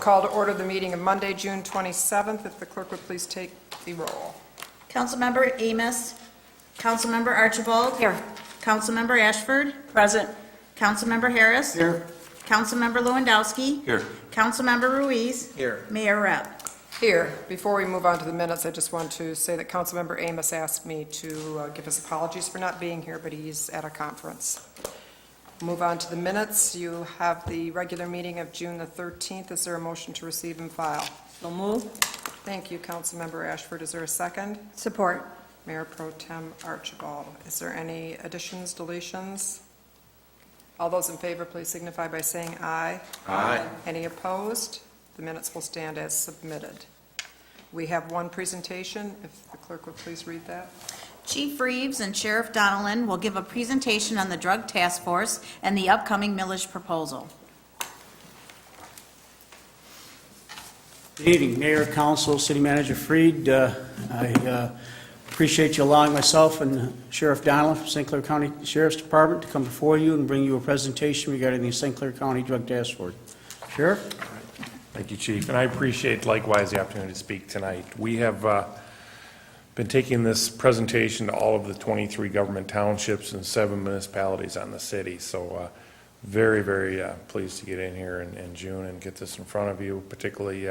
call to order the meeting of Monday, June 27th. If the clerk would please take the roll. Councilmember Amos. Councilmember Archibald. Here. Councilmember Ashford. Present. Councilmember Harris. Here. Councilmember Lewandowski. Here. Councilmember Ruiz. Here. Mayor Rep. Here, before we move on to the minutes, I just want to say that Councilmember Amos asked me to give his apologies for not being here, but he's at a conference. Move on to the minutes. You have the regular meeting of June the 13th. Is there a motion to receive and file? So move. Thank you, Councilmember Ashford. Is there a second? Support. Mayor Pro Tem Archibald. Is there any additions, deletions? All those in favor, please signify by saying aye. Aye. Any opposed? The minutes will stand as submitted. We have one presentation. If the clerk would please read that. Chief Reeves and Sheriff Donellan will give a presentation on the Drug Task Force and the upcoming millage proposal. Good evening, Mayor, Council, City Manager Freed. I appreciate you allowing myself and Sheriff Donellan from St. Clair County Sheriff's Department to come before you and bring you a presentation regarding the St. Clair County Drug Task Force. Sheriff? Thank you, Chief, and I appreciate likewise the opportunity to speak tonight. We have been taking this presentation to all of the 23 government townships and 7 municipalities on the city, so very, very pleased to get in here in June and get this in front of you, particularly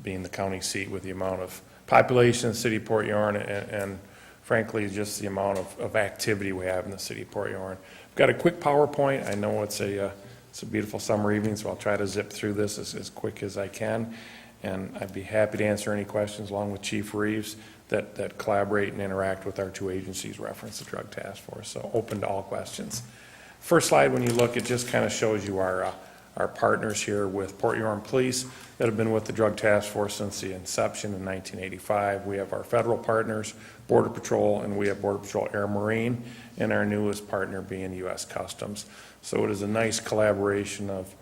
being the county seat with the amount of population in the city of Port Huron and frankly just the amount of activity we have in the city of Port Huron. I've got a quick PowerPoint. I know it's a beautiful summer evening, so I'll try to zip through this as quick as I can, and I'd be happy to answer any questions along with Chief Reeves that collaborate and interact with our two agencies reference the Drug Task Force, so open to all questions. First slide, when you look, it just kind of shows you our partners here with Port Huron Police that have been with the Drug Task Force since the inception in 1985. We have our federal partners, Border Patrol, and we have Border Patrol Air Marine, and our newest partner being U.S. Customs. So it is a nice collaboration of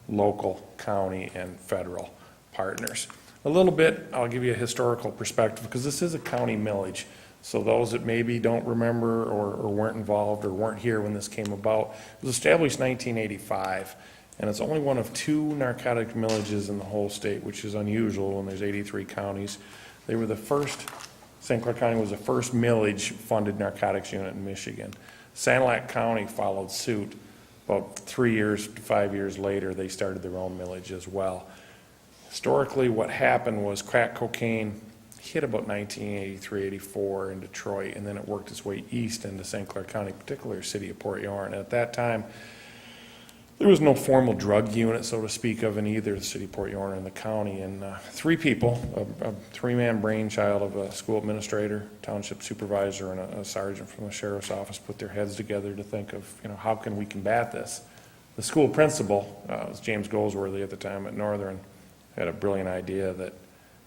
local, county, and federal partners. A little bit, I'll give you a historical perspective because this is a county millage. So those that maybe don't remember or weren't involved or weren't here when this came about, it was established in 1985. And it's only one of 2 narcotic millages in the whole state, which is unusual when there's 83 counties. They were the first, St. Clair County was the first millage-funded narcotics unit in Michigan. Sanilac County followed suit. About 3 years to 5 years later, they started their own millage as well. Historically, what happened was crack cocaine hit about 1983, 84 in Detroit, and then it worked its way east into St. Clair County, particularly the city of Port Huron. At that time, there was no formal drug unit, so to speak, of in either the city of Port Huron or the county. And 3 people, a 3-man brainchild of a school administrator, township supervisor, and a sergeant from the sheriff's office put their heads together to think of, how can we combat this? The school principal, was James Goldsworthy at the time at Northern, had a brilliant idea that,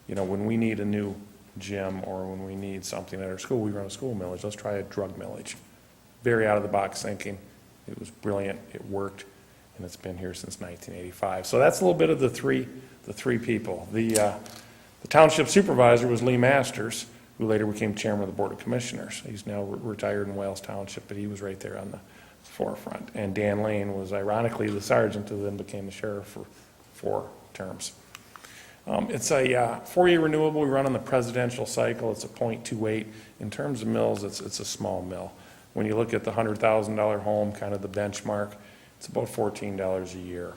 when we need a new gym or when we need something at our school, we run a school millage. Let's try a drug millage. Very out of the box thinking. It was brilliant. It worked. And it's been here since 1985. So that's a little bit of the three people. The township supervisor was Lee Masters, who later became chairman of the Board of Commissioners. He's now retired in Wales Township, but he was right there on the forefront. And Dan Lane was ironically the sergeant who then became the sheriff for 4 terms. It's a 4-year renewable. We run on the presidential cycle. It's a .28. In terms of mills, it's a small mill. When you look at the $100,000 home, kind of the benchmark, it's about $14 a year.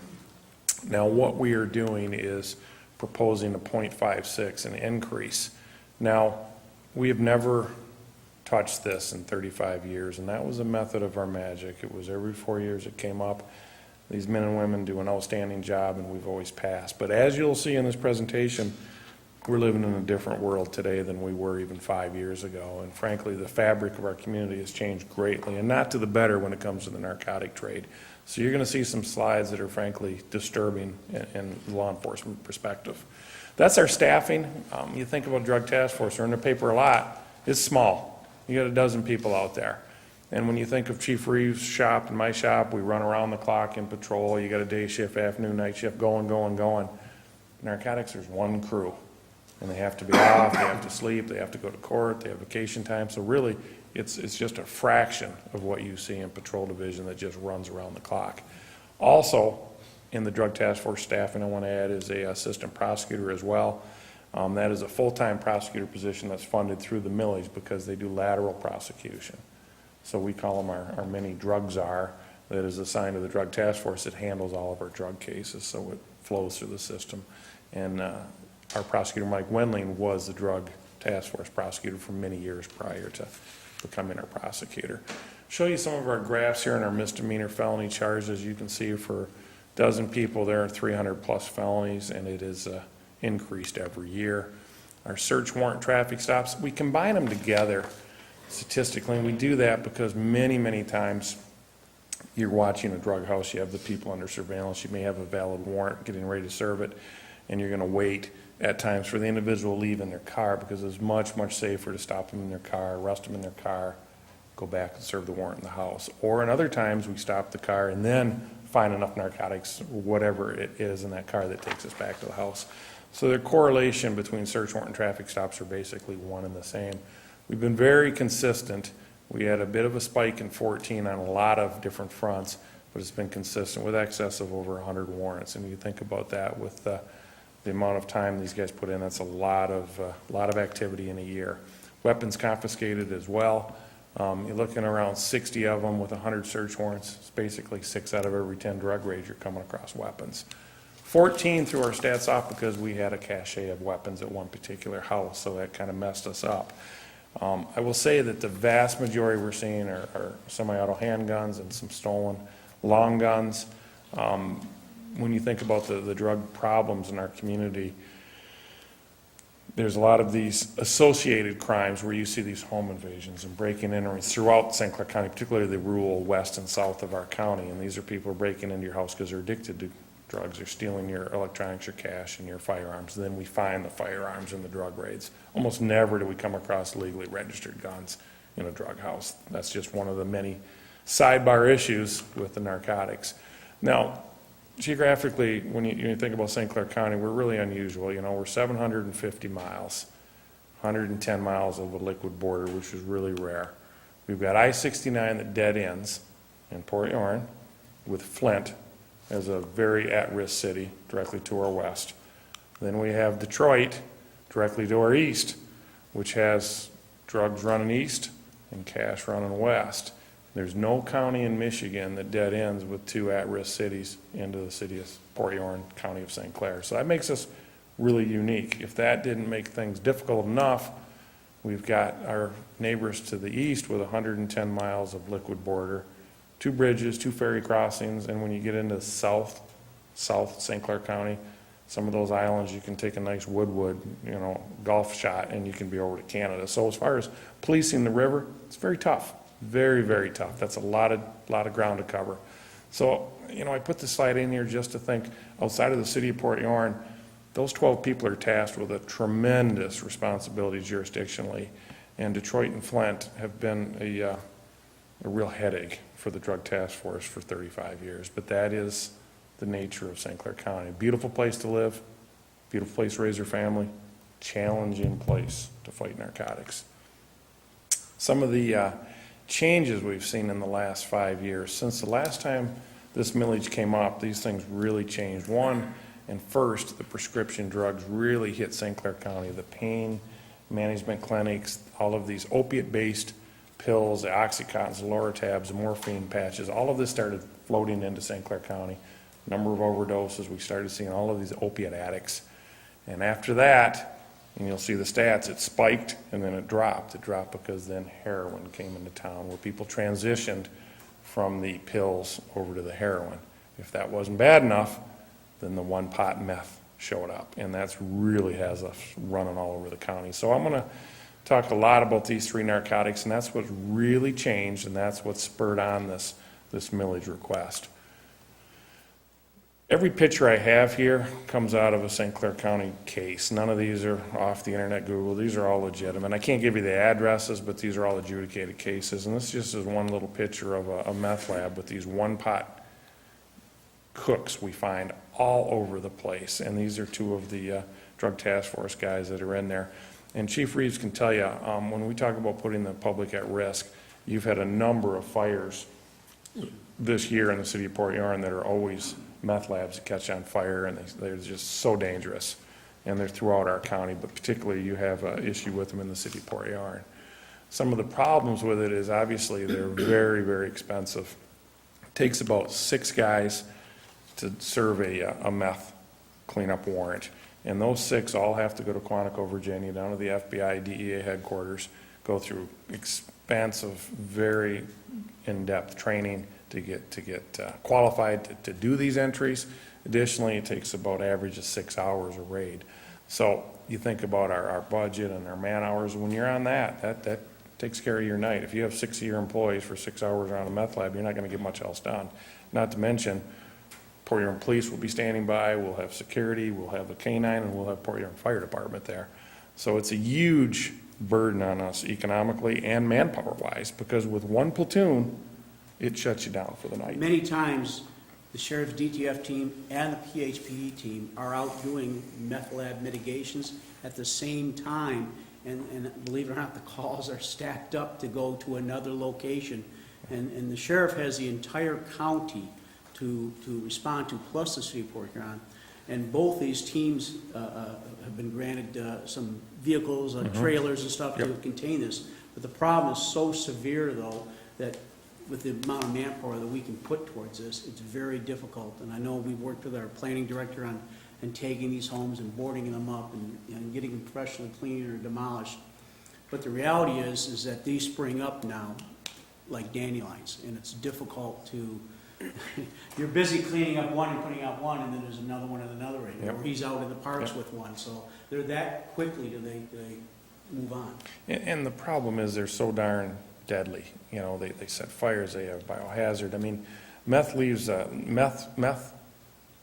Now, what we are doing is proposing a .56, an increase. Now, we have never touched this in 35 years, and that was a method of our magic. It was every 4 years it came up. These men and women do an outstanding job, and we've always passed. But as you'll see in this presentation, we're living in a different world today than we were even 5 years ago. And frankly, the fabric of our community has changed greatly, and not to the better when it comes to the narcotic trade. So you're going to see some slides that are frankly disturbing in law enforcement perspective. That's our staffing. You think about Drug Task Force, they're in the paper a lot. It's small. You got a dozen people out there. And when you think of Chief Reeves' shop and my shop, we run around the clock in patrol. You got a day shift, afternoon, night shift, going. Narcotics, there's one crew. And they have to be off, they have to sleep, they have to go to court, they have vacation time. So really, it's just a fraction of what you see in Patrol Division that just runs around the clock. Also, In the Drug Task Force staffing, I want to add, is a assistant prosecutor as well. That is a full-time prosecutor position that's funded through the millage because they do lateral prosecution. So we call them our mini drug czar that is assigned to the Drug Task Force that handles all of our drug cases, so it flows through the system. And our prosecutor, Mike Wendling, was the Drug Task Force prosecutor for many years prior to becoming our prosecutor. Show you some of our graphs here in our misdemeanor felony charges. You can see for a dozen people there are 300-plus felonies, and it is increased every year. Our search warrant traffic stops, we combine them together statistically, and we do that because many, many times you're watching a drug house, you have the people under surveillance, you may have a valid warrant getting ready to serve it, and you're going to wait at times for the individual to leave in their car because it's much, much safer to stop them in their car, arrest them in their car, go back and serve the warrant in the house. Or in other times, we stop the car and then find enough narcotics, whatever it is in that car, that takes us back to the house. So the correlation between search warrant and traffic stops are basically one and the same. We've been very consistent. We had a bit of a spike in 14 on a lot of different fronts, but it's been consistent with excess of over 100 warrants. And you think about that with the amount of time these guys put in, that's a lot of activity in a year. Weapons confiscated as well. You're looking around 60 of them with 100 search warrants. It's basically 6 out of every 10 drug raids are coming across weapons. 14 threw our stats off because we had a cache of weapons at one particular house, so that kind of messed us up. I will say that the vast majority we're seeing are semi-auto handguns and some stolen long guns. When you think about the drug problems in our community, there's a lot of these associated crimes where you see these home invasions and breaking and entering throughout St. Clair County, particularly the rural west and south of our county. And these are people breaking into your house because they're addicted to drugs. They're stealing your electronics, your cash, and your firearms. Then we find the firearms in the drug raids. Almost never do we come across legally registered guns in a drug house. That's just one of the many sidebar issues with the narcotics. Now, geographically, when you think about St. Clair County, we're really unusual. You know, we're 750 miles, 110 miles of a liquid border, which is really rare. We've got I-69 that dead ends in Port Huron with Flint as a very at-risk city directly to our west. Then we have Detroit directly to our east, which has drugs running east and cash running west. There's no county in Michigan that dead ends with 2 at-risk cities into the city of Port Huron, county of St. Clair. So that makes us really unique. If that didn't make things difficult enough, we've got our neighbors to the east with 110 miles of liquid border, 2 bridges, 2 ferry crossings, and when you get into south St. Clair County, some of those islands, you can take a nice Woodwood, golf shot, and you can be over to Canada. So as far as policing the river, it's very tough. Very, very tough. That's a lot of ground to cover. So, I put this slide in here just to think outside of the city of Port Huron, those 12 people are tasked with a tremendous responsibility jurisdictionally, and Detroit and Flint have been a real headache for the Drug Task Force for 35 years. But that is the nature of St. Clair County. Beautiful place to live, beautiful place to raise your family, challenging place to fight narcotics. Some of the changes we've seen in the last 5 years. Since the last time this millage came up, these things really changed. One, and first, the prescription drugs really hit St. Clair County. The pain management clinics, all of these opiate-based pills, the Oxycontins, the Loratabs, the morphine patches, all of this started floating into St. Clair County. Number of overdoses, we started seeing all of these opiate addicts. And after that, and you'll see the stats, it spiked and then it dropped. It dropped because then heroin came into town where people transitioned from the pills over to the heroin. If that wasn't bad enough, then the 1-pot meth showed up. And that's really has us running all over the county. So I'm going to talk a lot about these 3 narcotics, and that's what's really changed, and that's what spurred on this millage request. Every picture I have here comes out of a St. Clair County case. None of these are off the internet, Google. These are all legitimate. I can't give you the addresses, but these are all adjudicated cases. And this just is one little picture of a meth lab with these 1-pot cooks we find all over the place. And these are 2 of the Drug Task Force guys that are in there. And Chief Reeves can tell you, when we talk about putting the public at risk, you've had a number of fires this year in the city of Port Huron that are always meth labs that catch on fire, and they're just so dangerous. And they're throughout our county, but particularly you have an issue with them in the city of Port Huron. Some of the problems with it is obviously they're very, very expensive. It takes about 6 guys to serve a meth cleanup warrant. And those 6 all have to go to Quantico, Virginia, down to the FBI, DEA headquarters, go through expansive, very in-depth training to get qualified to do these entries. Additionally, it takes about average of 6 hours a raid. So you think about our budget and our man hours, when you're on that takes care of your night. If you have 6 of your employees for 6 hours around a meth lab, you're not going to get much else done. Not to mention, Port Huron Police will be standing by, we'll have security, we'll have the K-9, and we'll have Port Huron Fire Department there. So it's a huge burden on us economically and manpower-wise, because with one platoon, it shuts you down for the night. Many times, the sheriff's DTF team and the PHPD team are out doing meth lab mitigations at the same time, and believe it or not, the calls are stacked up to go to another location. And the sheriff has the entire county to respond to, plus the city of Port Huron. And both these teams have been granted some vehicles, trailers and stuff to contain this. But the problem is so severe, though, that with the amount of manpower that we can put towards this, it's very difficult. And I know we've worked with our planning director on taking these homes and boarding them up and getting them professionally cleaned or demolished. But the reality is that these spring up now like dandelions, and it's difficult to, you're busy cleaning up one and putting out one, and then there's another one in another area, or he's out in the parks with one. So they're that quickly do they move on. And the problem is they're so darn deadly. You know, they set fires, they have biohazard. I mean, meth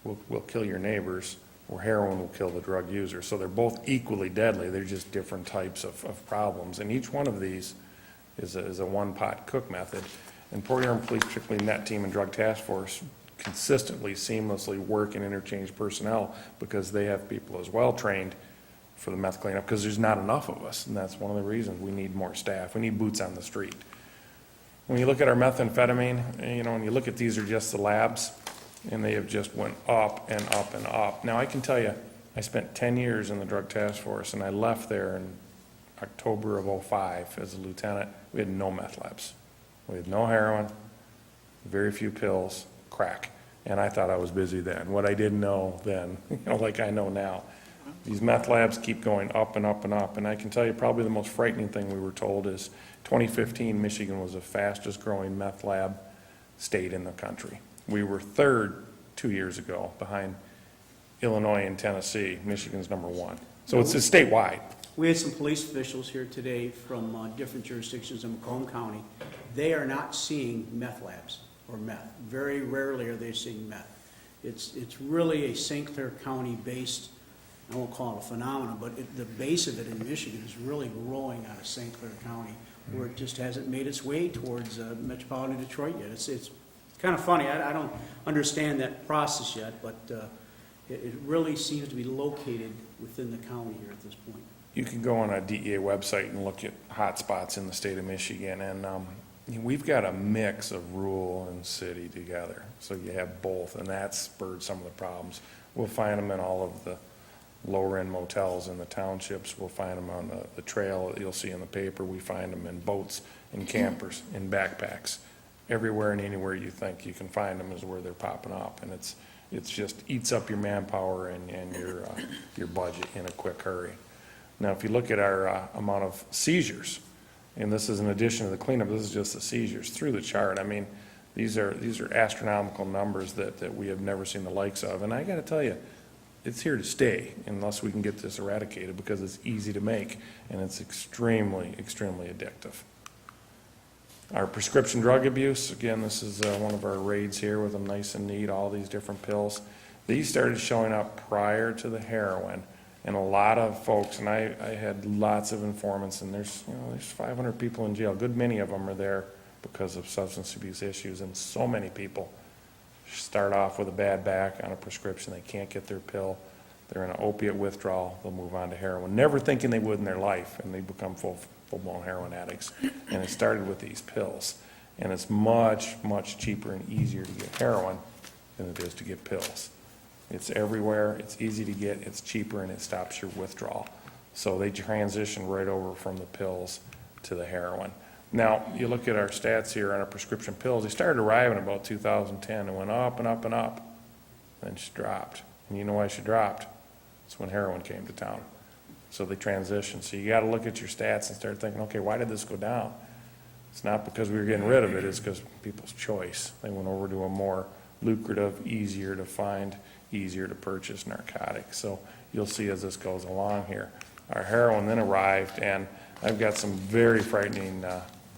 will kill your neighbors, or heroin will kill the drug user. So they're both equally deadly. They're just different types of problems. And each one of these is a one-pot cook method. And Port Huron Police, particularly NET Team and Drug Task Force, consistently, seamlessly work and interchange personnel because they have people as well trained for the meth cleanup, because there's not enough of us, and that's one of the reasons we need more staff. We need boots on the street. When you look at our methamphetamine, you know, and you look at these are just the labs, and they have just went up and up and up. Now, I can tell you, I spent 10 years in the Drug Task Force, and I left there in October of '05 as a lieutenant. We had no meth labs. We had no heroin, very few pills, crack. And I thought I was busy then. What I didn't know then, you know, like I know now, these meth labs keep going up and up and up. And I can tell you probably the most frightening thing we were told is 2015, Michigan was the fastest growing meth lab state in the country. We were third 2 years ago behind Illinois and Tennessee. Michigan's number 1. So it's statewide. We had some police officials here today from different jurisdictions in Macomb County. They are not seeing meth labs or meth. Very rarely are they seeing meth. It's really a St. Clair County-based, I won't call it a phenomenon, but the base of it in Michigan is really growing out of St. Clair County, where it just hasn't made its way towards metropolitan Detroit yet. It's kind of funny. I don't understand that process yet, but it really seems to be located within the county here at this point. You can go on a DEA website and look at hot spots in the state of Michigan, and we've got a mix of rural and city together. So you have both, and that's spurred some of the problems. We'll find them in all of the lower-end motels in the townships. We'll find them on the trail that you'll see in the paper. We find them in boats, in campers, in backpacks. Everywhere and anywhere you think you can find them is where they're popping up, and it's just eats up your manpower and your budget in a quick hurry. Now, if you look at our amount of seizures, and this is in addition to the cleanup, this is just the seizures through the chart. I mean, these are astronomical numbers that we have never seen the likes of. And I got to tell you, it's here to stay unless we can get this eradicated, because it's easy to make and it's extremely, extremely addictive. Our prescription drug abuse, again, this is one of our raids here with them nice and neat, all these different pills. These started showing up prior to the heroin. And a lot of folks, and I had lots of informants, and there's 500 people in jail. Good many of them are there because of substance abuse issues, and so many people start off with a bad back on a prescription. They can't get their pill. They're in an opiate withdrawal. They'll move on to heroin, never thinking they would in their life, and they become full-blown heroin addicts. And it started with these pills. And it's much, much cheaper and easier to get heroin than it is to get pills. It's everywhere, it's easy to get, it's cheaper, and it stops your withdrawal. So they transition right over from the pills to the heroin. Now, you look at our stats here on our prescription pills, they started arriving about 2010 and went up and up and up. Then she dropped. And you know why she dropped? It's when heroin came to town. So they transitioned. So you got to look at your stats and start thinking, okay, why did this go down? It's not because we were getting rid of it, it's because people's choice. They went over to a more lucrative, easier to find, easier to purchase narcotic. So you'll see as this goes along here. Our heroin then arrived, and I've got some very frightening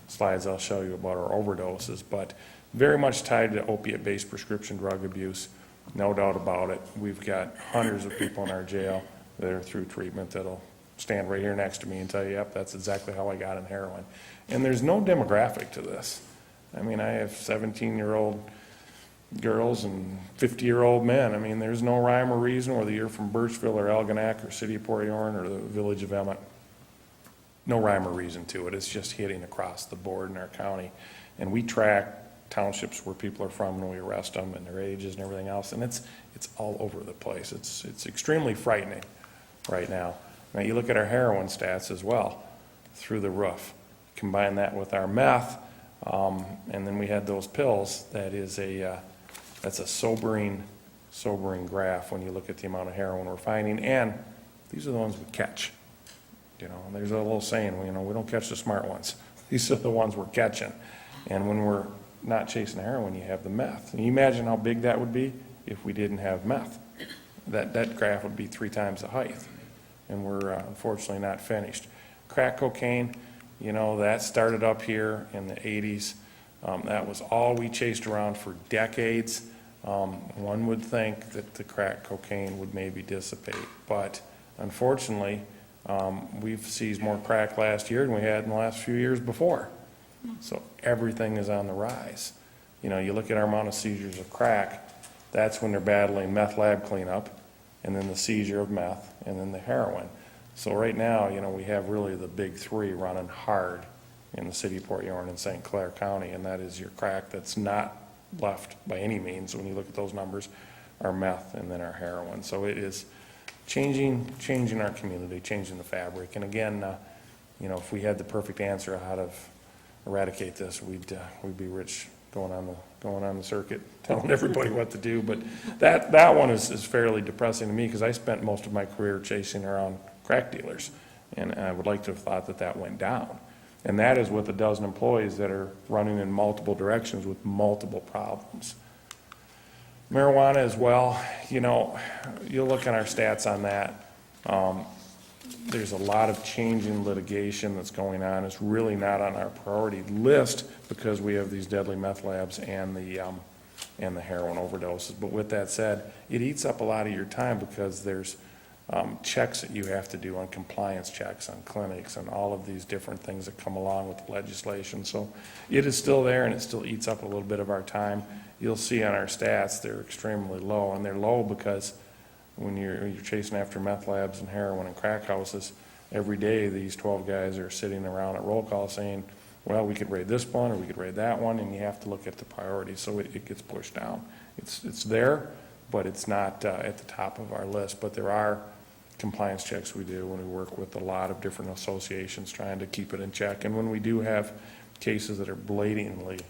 slides I'll show you about our overdoses, but very much tied to opiate-based prescription drug abuse. No doubt about it. We've got hundreds of people in our jail that are through treatment that'll stand right here next to me and tell you, yep, that's exactly how I got in heroin. And there's no demographic to this. I mean, I have 17-year-old girls and 50-year-old men. I mean, there's no rhyme or reason whether you're from Birchville or Algonac or City of Port Huron or the village of Emmett. No rhyme or reason to it. It's just hitting across the board in our county. And we track townships where people are from when we arrest them and their ages and everything else. And it's all over the place. It's extremely frightening right now. Now you look at our heroin stats as well, through the roof. Combine that with our meth, and then we had those pills. That's a sobering graph when you look at the amount of heroin we're finding. And these are the ones we catch. You know, there's a little saying, you know, we don't catch the smart ones. These are the ones we're catching. And when we're not chasing heroin, you have the meth. And you imagine how big that would be if we didn't have meth. That graph would be 3 times the height. And we're unfortunately not finished. Crack cocaine, you know, that started up here in the 80s. That was all we chased around for decades. One would think that the crack cocaine would maybe dissipate, but unfortunately, we've seized more crack last year than we had in the last few years before. So everything is on the rise. You know, you look at our amount of seizures of crack, that's when they're battling meth lab cleanup, and then the seizure of meth, and then the heroin. So right now, you know, we have really the big 3 running hard in the city of Port Huron and St. Clair County, and that is your crack that's not left by any means, when you look at those numbers, our meth and then our heroin. So it is changing our community, changing the fabric. And again, you know, if we had the perfect answer on how to eradicate this, we'd be rich going on the circuit, telling everybody what to do. But that one is fairly depressing to me, because I spent most of my career chasing around crack dealers, and I would like to have thought that went down. And that is with a dozen employees that are running in multiple directions with multiple problems. Marijuana as well, you know, you'll look at our stats on that. There's a lot of changing litigation that's going on. It's really not on our priority list because we have these deadly meth labs and the heroin overdoses. But with that said, it eats up a lot of your time, because there's checks that you have to do on compliance checks on clinics and all of these different things that come along with the legislation. So it is still there, and it still eats up a little bit of our time. You'll see on our stats they're extremely low, and they're low because when you're chasing after meth labs and heroin and crack houses, every day these 12 guys are sitting around at roll call saying, well, we could raid this one or we could raid that one, and you have to look at the priorities, so it gets pushed down. It's there, but it's not at the top of our list. But there are compliance checks we do when we work with a lot of different associations trying to keep it in check. And when we do have cases that are blatantly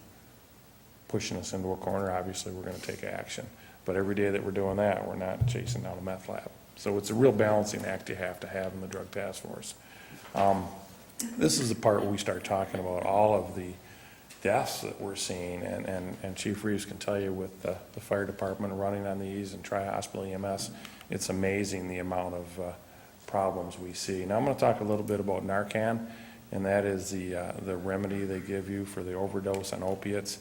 pushing us into a corner, obviously we're going to take action. But every day that we're doing that, we're not chasing down a meth lab. So it's a real balancing act you have to have in the drug task force. This is the part where we start talking about all of the deaths that we're seeing, and Chief Reeves can tell you with the fire department running on these and tri-hospital EMS, it's amazing the amount of problems we see. Now I'm going to talk a little bit about Narcan, and that is the remedy they give you for the overdose on opiates.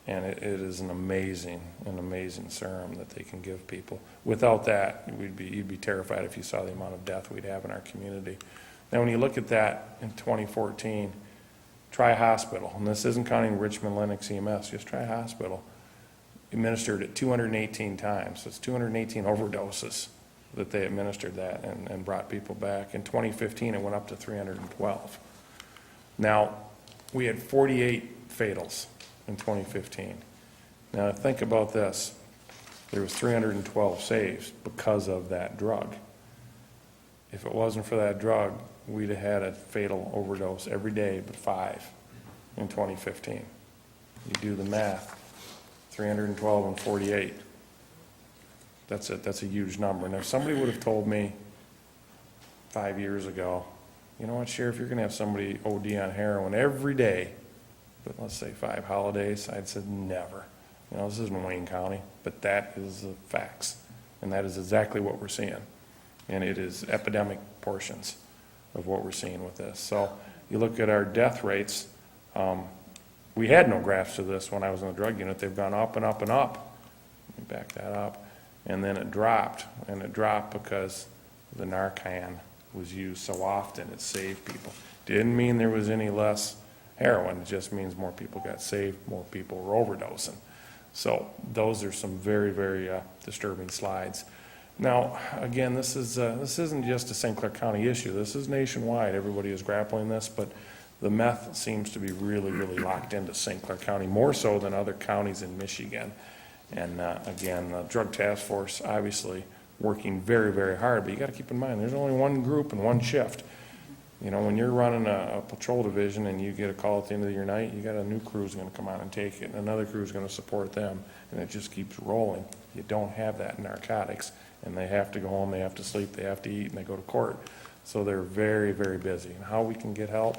And it is an amazing serum that they can give people. Without that, you'd be terrified if you saw the amount of death we'd have in our community. Now, when you look at that in 2014, Tri-Hospital, and this isn't counting Richmond, Lennox, EMS, just Tri-Hospital, administered it 218 times. So it's 218 overdoses that they administered that and brought people back. In 2015, it went up to 312. Now, we had 48 fatals in 2015. Now, think about this. There was 312 saves because of that drug. If it wasn't for that drug, we'd have had a fatal overdose every day but 5 in 2015. You do the math, 312 and 48. That's a huge number. Now, if somebody would have told me 5 years ago, you know what, Sheriff, you're going to have somebody OD on heroin every day, but let's say 5 holidays, I'd said never. You know, this isn't Wayne County, but that is the facts, and that is exactly what we're seeing. And it is epidemic portions of what we're seeing with this. So you look at our death rates, we had no graphs of this when I was in the drug unit. They've gone up and up and up. Let me back that up. And then it dropped, and it dropped because the Narcan was used so often, it saved people. Didn't mean there was any less heroin, it just means more people got saved, more people were overdosing. So those are some very, very disturbing slides. Now, again, this isn't just a St. Clair County issue. This is nationwide. Everybody is grappling this, but the meth seems to be really, really locked into St. Clair County, more so than other counties in Michigan. And again, the Drug Task Force obviously working very, very hard, but you got to keep in mind, there's only one group and one shift. You know, when you're running a patrol division and you get a call at the end of your night, you got a new crew's going to come out and take it, and another crew's going to support them, and it just keeps rolling. You don't have that in narcotics, and they have to go home, they have to sleep, they have to eat, and they go to court. So they're very, very busy. And how we can get help,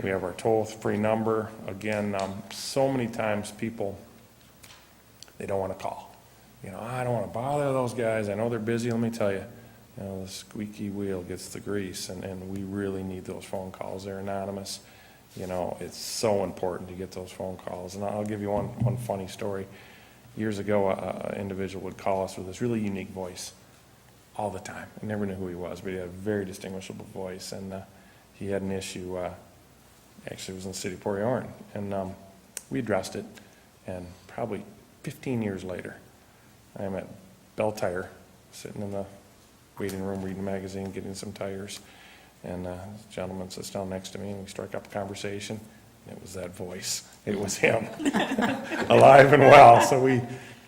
we have our toll-free number. Again, so many times people, they don't want to call. You know, I don't want to bother those guys. I know they're busy. Let me tell you, you know, the squeaky wheel gets the grease, and we really need those phone calls. They're anonymous. You know, it's so important to get those phone calls. And I'll give you one funny story. Years ago, an individual would call us with this really unique voice all the time. I never knew who he was, but he had a very distinguishable voice. And he had an issue, actually it was in the city of Port Huron. And we addressed it, and probably 15 years later, I'm at Bell Tire, sitting in the waiting room reading a magazine, getting some tires, and this gentleman sits down next to me, and we strike up a conversation. And it was that voice. It was him, alive and well. So we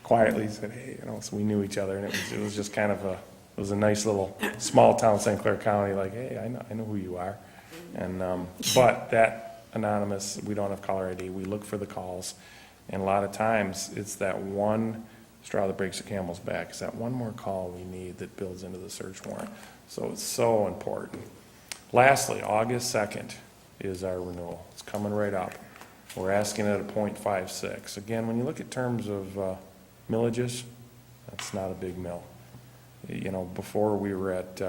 quietly said, hey, you know, so we knew each other, and it was just kind of a nice little small town St. Clair County, like, hey, I know who you are. And but that anonymous, we don't have caller ID. We look for the calls, and a lot of times it's that one straw that breaks the camel's back. It's that one more call we need that builds into the search warrant. So it's so important. Lastly, August 2nd is our renewal. It's coming right up. We're asking it at a .56. Again, when you look at terms of millages, that's not a big mill. You know, before we were at,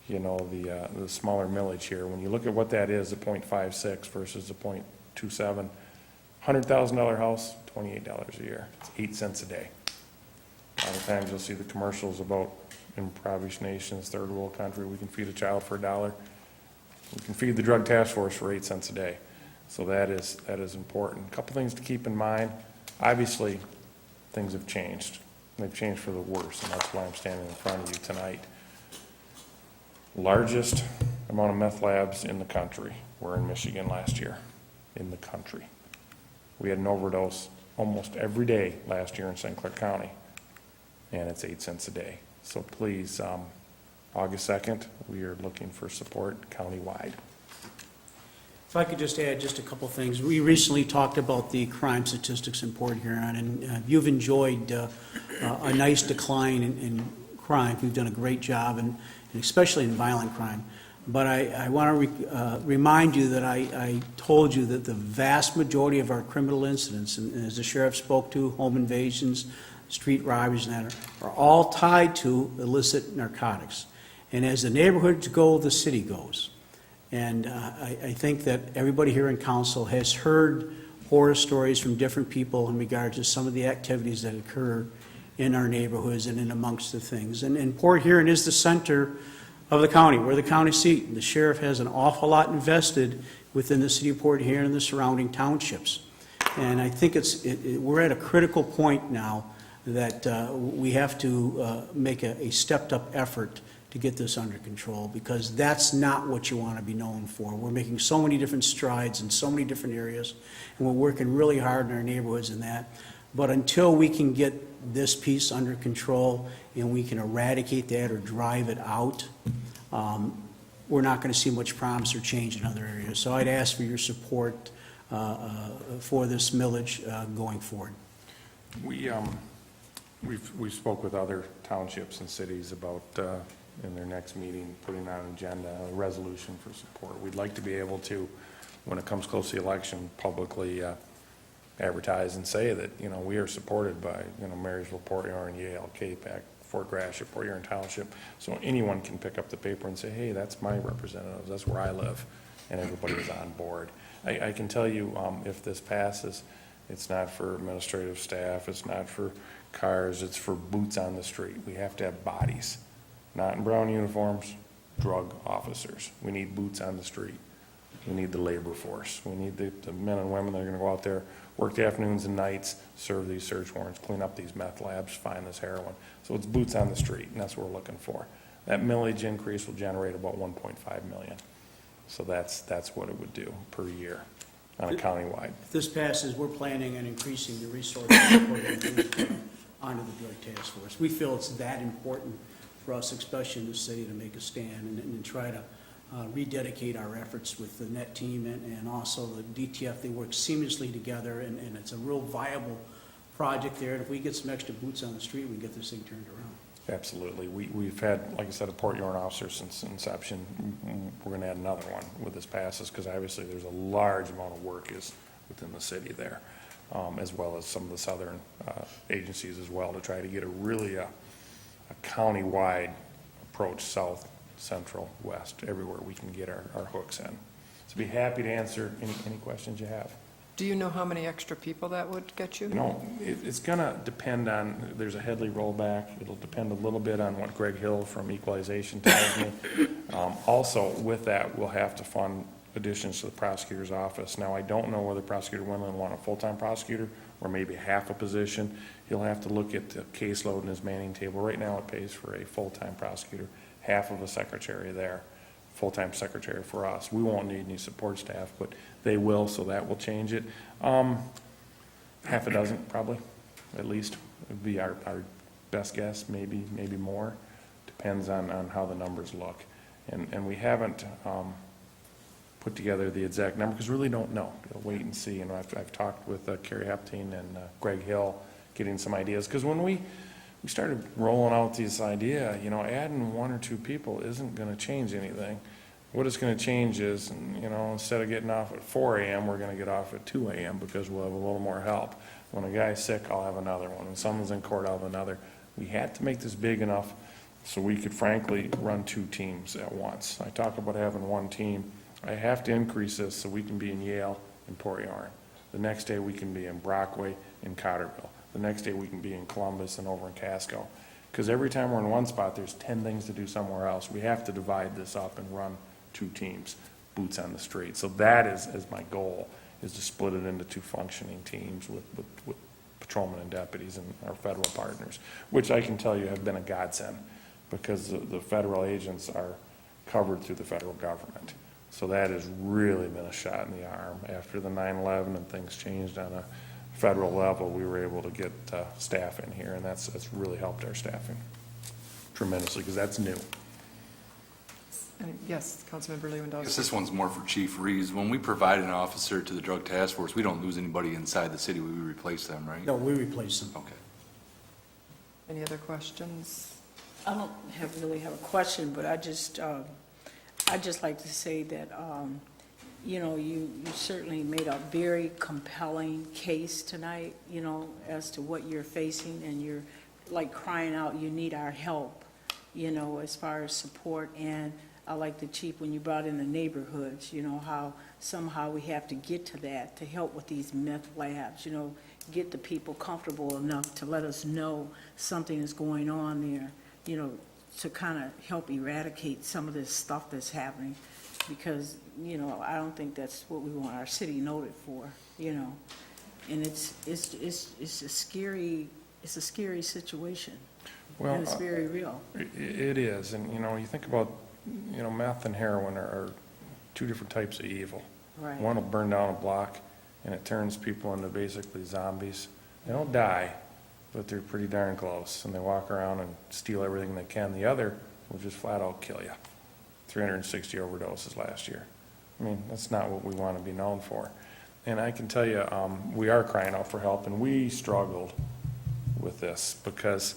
you know, the smaller millage here. When you look at what that is, the .56 versus the .27, $100,000 house, $28 a year. It's 8 cents a day. A lot of times you'll see the commercials about impoverished nations, third world country, we can feed a child for $1. We can feed the Drug Task Force for 8 cents a day. So that is important. A couple things to keep in mind. Obviously, things have changed. They've changed for the worse, and that's why I'm standing in front of you tonight. Largest amount of meth labs in the country were in Michigan last year, in the country. We had an overdose almost every day last year in St. Clair County, and it's 8 cents a day. So please, August 2nd, we are looking for support countywide. If I could just add just a couple things. We recently talked about the crime statistics in Port Huron, and you've enjoyed a nice decline in crime. You've done a great job, and especially in violent crime. But I want to remind you that I told you that the vast majority of our criminal incidents, and as the sheriff spoke to, home invasions, street robberies, and that are all tied to illicit narcotics. And as the neighborhoods go, the city goes. And I think that everybody here in council has heard horror stories from different people in regard to some of the activities that occur in our neighborhoods and in amongst the things. And Port Huron is the center of the county. We're the county seat. The sheriff has an awful lot invested within the city of Port Huron and the surrounding townships. And I think we're at a critical point now that we have to make a stepped-up effort to to get this under control, because that's not what you want to be known for. We're making so many different strides in so many different areas, and we're working really hard in our neighborhoods in that. But until we can get this piece under control and we can eradicate that or drive it out, we're not going to see much promise or change in other areas. So I'd ask for your support for this millage going forward. We've spoke with other townships and cities about, in their next meeting, putting on an agenda, a resolution for support. We'd like to be able to, when it comes close to the election, publicly advertise and say that, we are supported by, Marysville, Port Huron, Yale, K-Pac, Fort Gratiot, Port Huron Township. So anyone can pick up the paper and say, hey, that's my representatives, that's where I live, and everybody is on board. I can tell you, if this passes, it's not for administrative staff, it's not for cars, it's for boots on the street. We have to have bodies, not in brown uniforms, drug officers. We need boots on the street. We need the labor force. We need the men and women that are going to go out there, work the afternoons and nights, serve these search warrants, clean up these meth labs, find this heroin. So it's boots on the street, and that's what we're looking for. That millage increase will generate about $1.5 million. So that's what it would do per year on a countywide. If this passes, we're planning on increasing the resources onto the drug task force. We feel it's that important for us, especially in the city, to make a stand and try to rededicate our efforts with the NET team and also the DTF. They work seamlessly together, and it's a real viable project there. And if we get some extra boots on the street, we can get this thing turned around. Absolutely. We've had, like I said, a Port Huron officer since inception. We're going to add another one with this passes, because obviously there's a large amount of work is within the city there, as well as some of the southern agencies as well, to try to get a really a county-wide approach, south, central, west, everywhere we can get our hooks in. So be happy to answer any questions you have. Do you know how many extra people that would get you? It's going to depend on, there's a Headley rollback. It'll depend a little bit on what Greg Hill from Equalization tells me. Also, with that, we'll have to fund additions to the prosecutor's office. Now, I don't know whether Prosecutor Winland will want a full-time prosecutor or maybe half a position. He'll have to look at the caseload in his manning table. Right now, it pays for a full-time prosecutor, half of a secretary there, full-time secretary for us. We won't need any support staff, but they will, so that will change it. Half a dozen, probably, at least, would be our best guess, maybe more. Depends on how the numbers look. And we haven't put together the exact number, because we really don't know. We'll wait and see. And I've talked with Kerry Heptine and Greg Hill, getting some ideas. Because when we started rolling out this idea, adding one or two people isn't going to change anything. What it's going to change is, instead of getting off at 4 a.m., we're going to get off at 2 a.m. because we'll have a little more help. When a guy's sick, I'll have another one. When someone's in court, I'll have another. We had to make this big enough so we could frankly run two teams at once. I talk about having one team. I have to increase this so we can be in Yale and Port Huron. The next day we can be in Brockway and Cotterville. The next day we can be in Columbus and over in Casco. Because every time we're in one spot, there's 10 things to do somewhere else. We have to divide this up and run two teams, boots on the street. So that is my goal, is to split it into two functioning teams with patrolmen and deputies and our federal partners, which I can tell you have been a godsend, because the federal agents are covered through the federal government. So that has really been a shot in the arm. After the 9/11 and things changed on a federal level, we were able to get staff in here, and that's really helped our staffing tremendously, because that's new. Yes, Councilmember I guess Lewandowski. this one's more for Chief Reeves. When we provide an officer to the Drug Task Force, we don't lose anybody inside the city. We replace them, right? No, we replace them. Okay. Any other questions? I don't really have a question, but I just like to say that, you certainly made a very compelling case tonight, as to what you're facing, and you're like crying out, you need our help, as far as support. And I like the chief when you brought in the neighborhoods, how somehow we have to get to that to help with these meth labs, get the people comfortable enough to let us know something is going on there, to kind of help eradicate some of this stuff that's happening. Because, I don't think that's what we want our city noted for, and it's a scary situation. Well, and it's very real. It is, and, you think about, meth and heroin are two different types of evil. Right. One will burn down a block, and it turns people into basically zombies. They don't die, but they're pretty darn close, and they walk around and steal everything they can. The other will just flat out kill you. 360 overdoses last year. I mean, that's not what we want to be known for. And I can tell you, we are crying out for help, and we struggled with this because,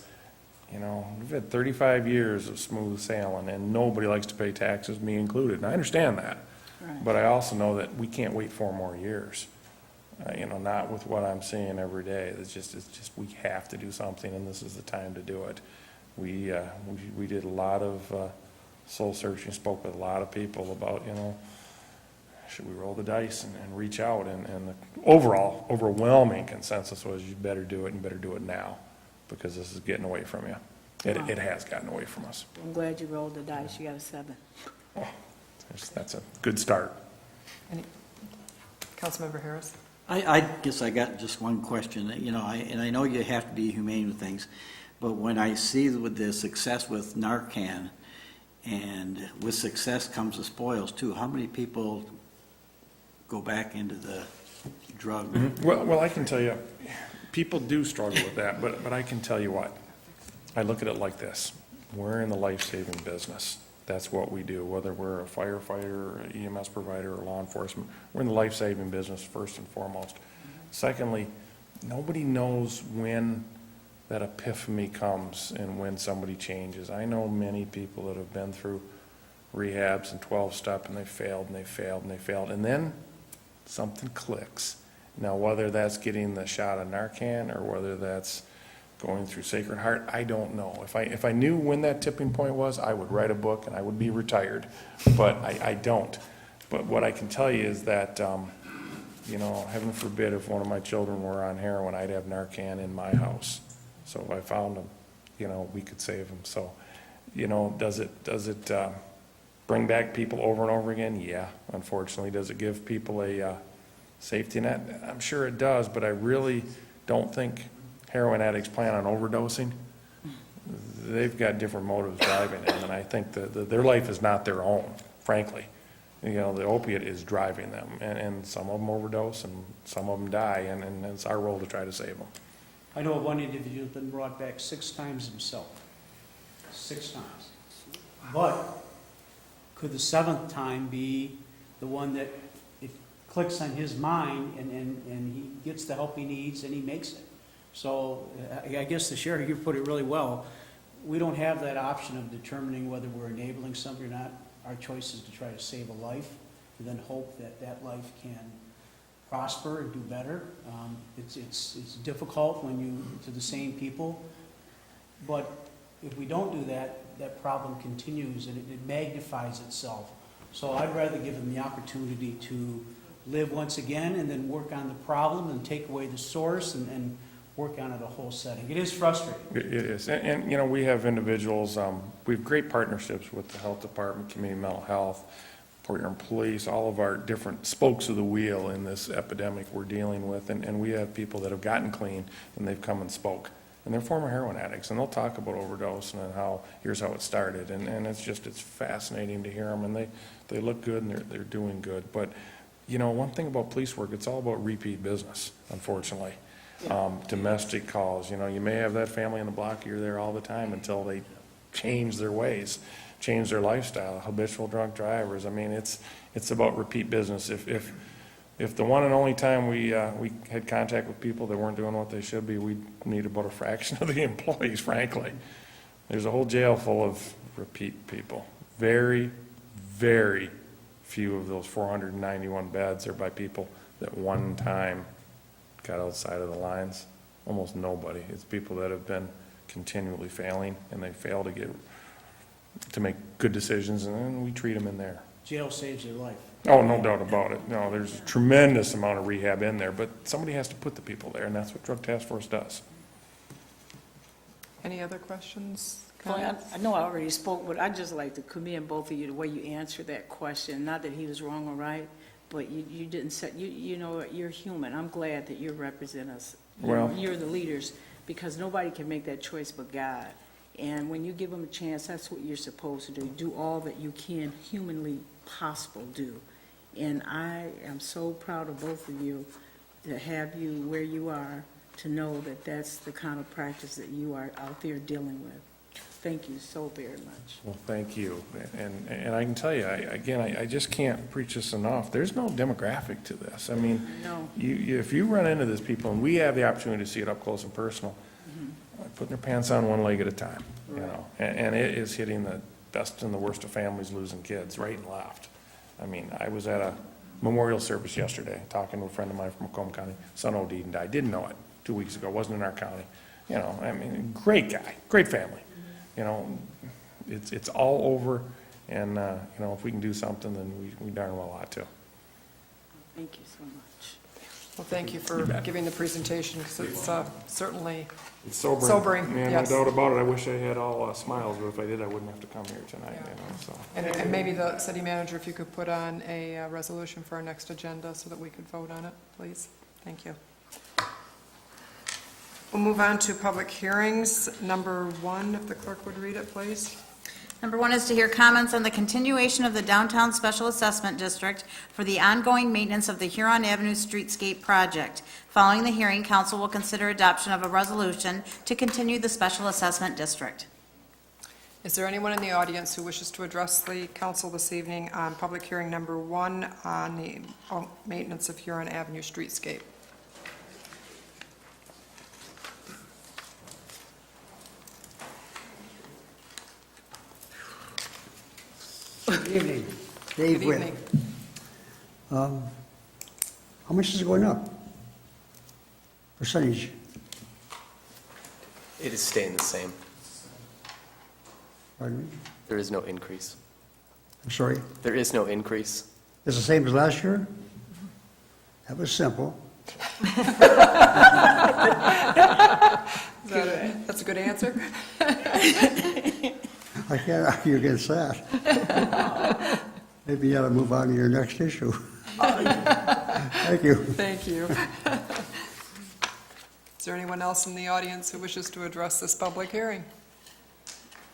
we've had 35 years of smooth sailing, and nobody likes to pay taxes, me included, and I understand that. Right. But I also know that we can't wait 4 more years. Not with what I'm seeing every day. It's just we have to do something, and this is the time to do it. We did a lot of soul searching, spoke with a lot of people about, should we roll the dice and reach out? And the overall, overwhelming consensus was you better do it and better do it now because this is getting away from you. It has gotten away from us. I'm glad you rolled the dice, you got a 7. Oh, that's a good start. Councilmember Harris? I guess I got just one question, and I know you have to be humane with things, but when I see with the success with Narcan, and with success comes the spoils too, how many people go back into the drug? Well, I can tell you, people do struggle with that, but I can tell you what. I look at it like this. We're in the life-saving business. That's what we do, whether we're a firefighter, an EMS provider, or law enforcement. We're in the life-saving business first and foremost. Secondly, nobody knows when that epiphany comes and when somebody changes. I know many people that have been through rehabs and 12-step, and they failed, and they failed, and they failed, and then something clicks. Now, whether that's getting the shot of Narcan or whether that's going through Sacred Heart, I don't know. If I knew when that tipping point was, I would write a book and I would be retired, but I don't. But what I can tell you is that, heaven forbid if one of my children were on heroin, I'd have Narcan in my house. So if I found them, we could save them. So, does it bring back people over and over again? Yeah, unfortunately. Does it give people a safety net? I'm sure it does, but I really don't think heroin addicts plan on overdosing. They've got different motives driving them, and I think that their life is not their own, frankly. The opiate is driving them, and some of them overdose, and some of them die, and it's our role to try to save them. I know of one individual who's been brought back 6 times himself. 6 times. But could the 7th time be the one that it clicks on his mind and he gets the help he needs and he makes it? So I guess the sheriff, you put it really well. We don't have that option of determining whether we're enabling somebody or not. Our choice is to try to save a life and then hope that that life can prosper and do better. It's difficult when you, to the same people, but if we don't do that, that problem continues and it magnifies itself. So I'd rather give them the opportunity to live once again and then work on the problem and take away the source and work on it a whole setting. It is frustrating. It is, and we have individuals, we have great partnerships with the health department, community mental health, Port Huron Police, all of our different spokes of the wheel in this epidemic we're dealing with, and we have people that have gotten clean and they've come and spoke. And they're former heroin addicts, and they'll talk about overdose and here's how it started, and it's fascinating to hear them, and they look good and they're doing good. But, one thing about police work, it's all about repeat business, unfortunately. Domestic calls, you may have that family in the block, you're there all the time until they change their ways, change their lifestyle, habitual drunk drivers. I mean, it's about repeat business. If the one and only time we had contact with people that weren't doing what they should be, we'd need about a fraction of the employees, frankly. There's a whole jail full of repeat people. Very, very few of those 491 beds are by people that one time got outside of the lines. Almost nobody. It's people that have been continually failing, and they fail to make good decisions, and then we treat them in there. Jail saves their life. Oh, no doubt about it. No, there's a tremendous amount of rehab in there, but somebody has to put the people there, and that's what Drug Task Force does. Any other questions? Well, comments? I know I already spoke, but I'd just like to commend both of you, the way you answered that question. Not that he was wrong or right, but you didn't say, you're human. I'm glad that you represent us. Well- You're the leaders, because nobody can make that choice but God. And when you give them a chance, that's what you're supposed to do. Do all that you can humanly possible do. And I am so proud of both of you to have you where you are, to know that that's the kind of practice that you are out there dealing with. Thank you so very much. Well, thank you. And I can tell you, I just can't preach this enough. There's no demographic to this. I mean, No. if you run into these people, and we have the opportunity to see it up close and personal, putting their pants on one leg at a time, you know, and it is hitting the best and the worst of families losing kids right and left. I mean, I was at a memorial service yesterday, talking to a friend of mine from Macomb County, son OD'd and died, didn't know it 2 weeks ago, wasn't in our county. You know, I mean, great guy, great family. You know, it's all over, and, you know, if we can do something, then we darn well ought to. Thank you so much. Well, thank you for giving the presentation, because it's certainly It's sobering. Sobering, Yeah, no yes. doubt about it. I wish I had all smiles, but if I did, I wouldn't have to come here tonight, you know, so. And maybe the city manager, if you could put on a resolution for our next agenda so that we could vote on it, please. Thank you. We'll move on to public hearings. Number 1, if the clerk would read it, please. Number 1 is to hear comments on the continuation of the Downtown Special Assessment District for the ongoing maintenance of the Huron Avenue Streetscape project. Following the hearing, council will consider adoption of a resolution to continue the Special Assessment District. Is there anyone in the audience who wishes to address the council this evening on public hearing number 1 on the maintenance of Huron Avenue streetscape? Good evening. Good Dave Witt. evening. How much is it going up? Percentage? It is staying the same. Pardon me? There is no increase. I'm sorry. There is no increase. It's the same as last year? That was simple. That's a good answer. I can't argue against that. Maybe you ought to move on to your next issue. Thank you. Thank you. Is there anyone else in the audience who wishes to address this public hearing?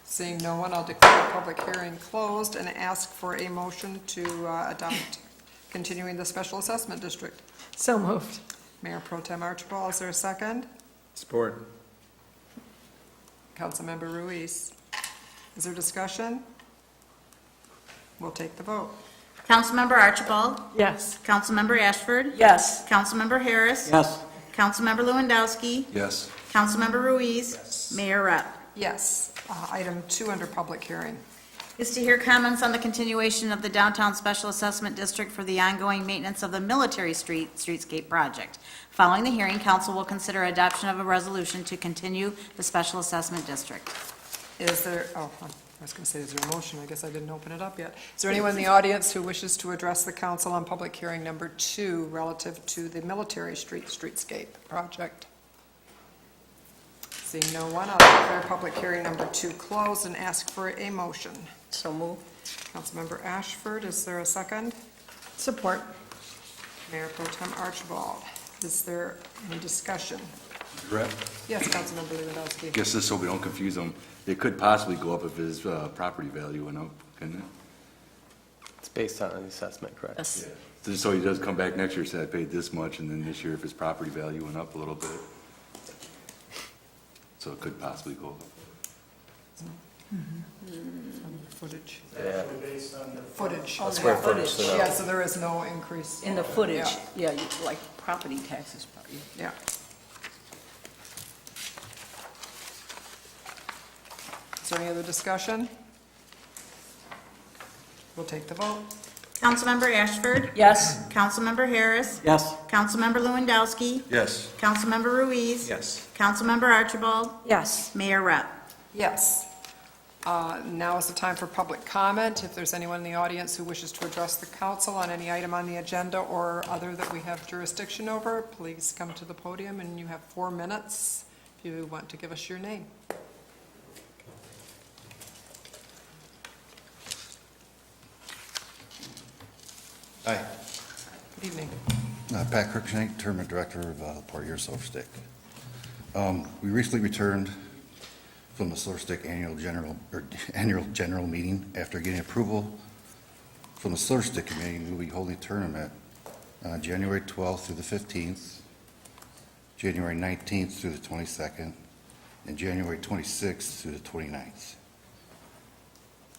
Seeing no one, I'll declare the public hearing closed and ask for a motion to adopt continuing the special assessment district. So moved. Mayor Pro Tem Archibald, is there a second? Support. Councilmember Ruiz. Is there discussion? We'll take the vote. Councilmember Archibald. Yes. Councilmember Ashford. Yes. Councilmember Harris. Yes. Councilmember Lewandowski. Yes. Councilmember Ruiz. Mayor Rep. Yes. Item 2 under public hearing. Is to hear comments on the continuation of the Downtown Special Assessment District for the ongoing maintenance of the Military Streetscape project. Following the hearing, council will consider adoption of a resolution to continue the Special Assessment District. Is there, I was going to say, is there a motion? I guess I didn't open it up yet. Is there anyone in the audience who wishes to address the council on public hearing number 2 relative to the Military Streetscape project? Seeing no one, I'll declare public hearing number 2 closed and ask for a motion. So moved. Councilmember Ashford, is there a second? Support. Mayor Pro Tem Archibald, is there any discussion? Rep, Yes, Councilmember Lewandowski. guess this so we don't confuse them, it could possibly go up if his property value went up, couldn't it? It's based on an assessment, correct? Yes. Just so he does come back next year, say I paid this much, and then this year if his property value went up a little bit. So it could possibly go up. Footage. Yeah. Footage. Square footage, so no. Yeah, so there is no increase. In the footage, Yeah. like property taxes, probably. Yeah. Is there any other discussion? We'll take the vote. Councilmember Ashford. Yes. Councilmember Harris. Yes. Councilmember Lewandowski. Yes. Councilmember Ruiz. Yes. Councilmember Archibald. Yes. Mayor Rep. Yes. Now is the time for public comment. If there's anyone in the audience who wishes to address the council on any item on the agenda or other that we have jurisdiction over, please come to the podium, and you have 4 minutes if you want to give us your name. Hi, Good evening. Pat Cruikshank, Tournament Director of Port Year Soap Stick. We recently returned from the Silver Stick annual general meeting. After getting approval from the Silver Stick Committee, we'll be holding a tournament on January 12th through the 15th, January 19th through the 22nd, and January 26th through the 29th.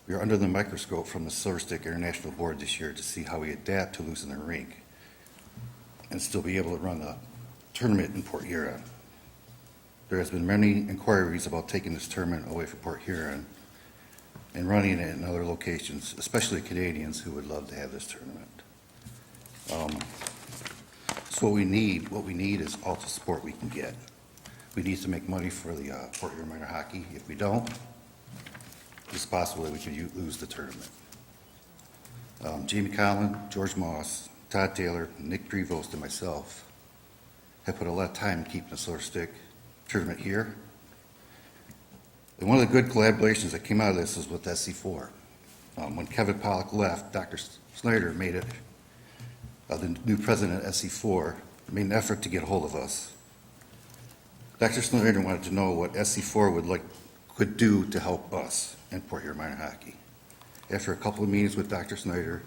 We are under the microscope from the Silver Stick International Board this year to see how we adapt to losing the rink and still be able to run the tournament in Port Huron. There has been many inquiries about taking this tournament away from Port Huron and running it in other locations, especially Canadians who would love to have this tournament. So what we need is all the support we can get. We need to make money for the Port Huron Minor Hockey. If we don't, it's possible that we could lose the tournament. Jamie Conlon, George Moss, Todd Taylor, Nick Prevost, and myself have put a lot of time in keeping the Silver Stick tournament here. And one of the good collaborations that came out of this is with SC4. When Kevin Pollock left, Dr. Snyder made it, the new president of SC4, made an effort to get a hold of us. Dr. Snyder wanted to know what SC4 could do to help us in Port Huron Minor Hockey. After a couple of meetings with Dr. Snyder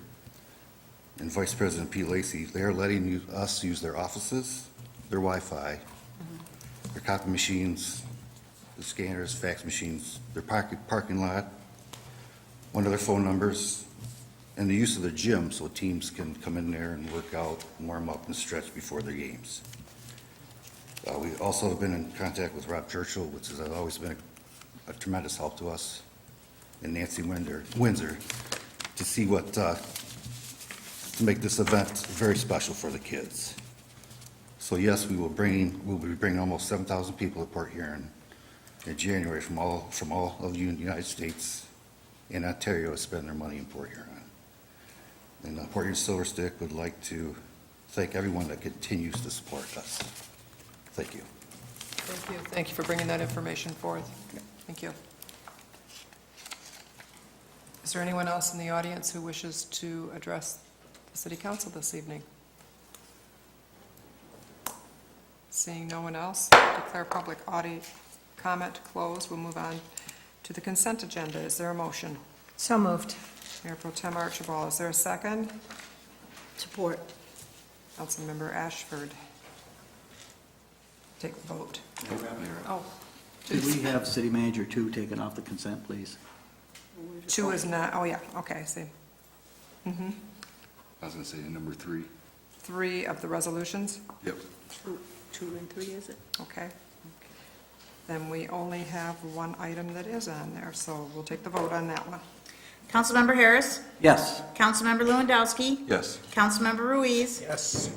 and Vice President P. Lacey, they are letting us use their offices, their Wi-Fi, their copy machines, the scanners, fax machines, their parking lot, one of their phone numbers, and the use of their gym so teams can come in there and work out, and warm up, and stretch before their games. We also have been in contact with Rob Churchill, which has always been a tremendous help to us, and Nancy Windsor, to see what, to make this event very special for the kids. So yes, we'll be bringing almost 7,000 people to Port Huron in January from all of the United States and Ontario to spend their money in Port Huron. And Port Huron Silver Stick would like to thank everyone that continues to support us. Thank you. Thank you. Thank you for bringing that information forth. Thank you. Is there anyone else in the audience who wishes to address the City Council this evening? Seeing no one else, declare public comment closed. We'll move on to the consent agenda. Is there a motion? So moved. Mayor Pro Tem Archibald, is there a second? Support. Councilmember Ashford. Take the vote. Oh, Could we have City Manager 2 taken off the consent, please? 2 is not, oh yeah, okay, I see. I was going to say number 3. 3 of the resolutions, Yep. 2 and 3, is it? okay. Then we only have one item that is on there, so we'll take the vote on that one. Councilmember Harris? Yes. Councilmember Lewandowski? Yes. Councilmember Ruiz? Yes.